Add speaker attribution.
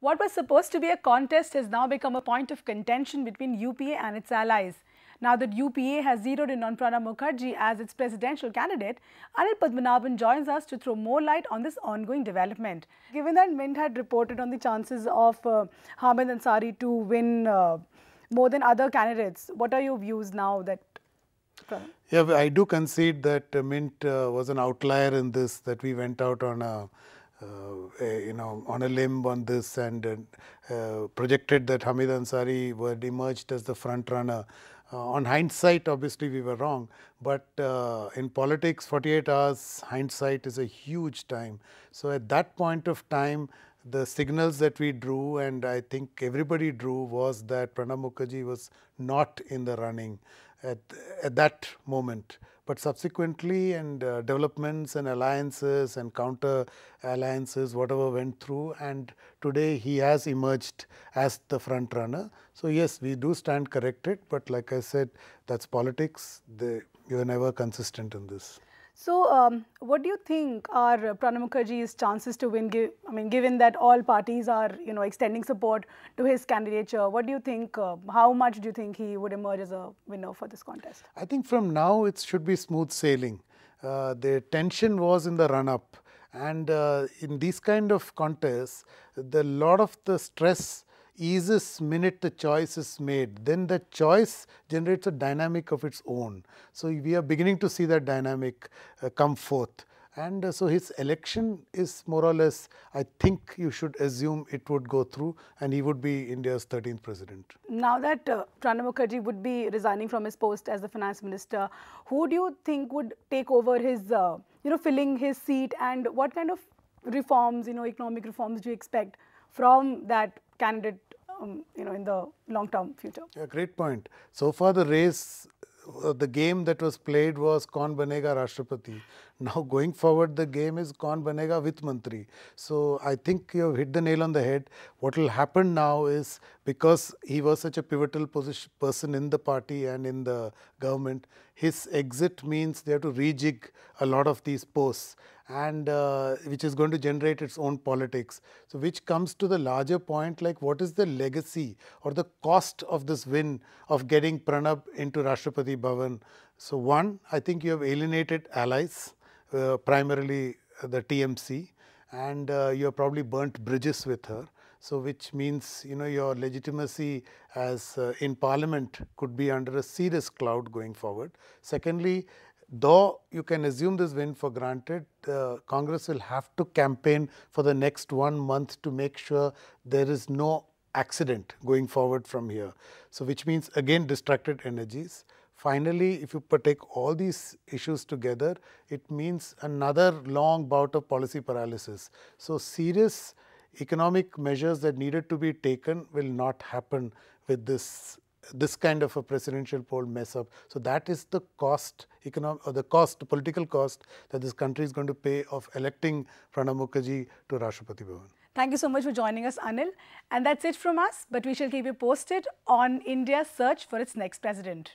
Speaker 1: What was supposed to be a contest has now become a point of contention between UPA and its allies. Now that UPA has zeroed in on Pranab Mukherjee as its presidential candidate, Anil Padmanabhan joins us to throw more light on this ongoing development. Given that Mint had reported on the chances of Hamid Ansari to win more than other candidates, what are your views now that
Speaker 2: Yeah, I do concede that Mint was an outlier in this, that we went out on on a limb on this and projected that Hamid Ansari would emerged as the front runner. On hindsight, obviously we were wrong, but in politics, 48 hours hindsight is a huge time. So at that point of time, the signals that we drew, and I think everybody drew, was that Pranab Mukherjee was not in the running at that moment. But subsequently, and developments and alliances and counter alliances, whatever went through, and today he has emerged as the front runner. So yes, we do stand corrected, but like I said, that's politics. You are never consistent in this.
Speaker 1: So, what do you think are Pranab Mukherjee's chances to win? Given that all parties are, extending support to his candidature, what do you think? How much do you think he would emerge as a winner for this contest?
Speaker 2: I think from now it should be smooth sailing. The tension was in the run-up, and in these kind of contests, lot of the stress eases minute the choice is made. Then the choice generates a dynamic of its own. So we are beginning to see that dynamic come forth. And so his election is more or less, I think you should assume it would go through and he would be India's 13th president.
Speaker 1: Now that Pranab Mukherjee would be resigning from his post as the finance minister, who do you think would take over his, filling his seat, and what kind of reforms, economic reforms do you expect from that candidate, in the long-term future?
Speaker 2: Yeah, great point. So far the race, the game that was played was Kaun Banega Rashtrapati. Now going forward, the game is Kaun Banega Vitt Mantri. So I think you have hit the nail on the head. What will happen now is, because he was such a pivotal person in the party and in the government, his exit means they have to rejig a lot of these posts, and which is going to generate its own politics. So which comes to the larger point, like what is the legacy or the cost of this win of getting Pranab into Rashtrapati Bhavan? So one, I think you have alienated allies, primarily the TMC, and you have probably burnt bridges with her. So which means, your legitimacy as in parliament could be under a serious cloud going forward. Secondly, though you can assume this win for granted, Congress will have to campaign for the next 1 month to make sure there is no accident going forward from here. So which means again distracted energies. Finally, if you take all these issues together, it means another long bout of policy paralysis. So serious economic measures that needed to be taken will not happen with this kind of a presidential poll mess up. So that is the cost, the political cost that this country is going to pay of electing Pranab Mukherjee to Rashtrapati Bhavan.
Speaker 1: Thank you so much for joining us, Anil. And that's it from us, but we shall keep you posted on India's search for its next president.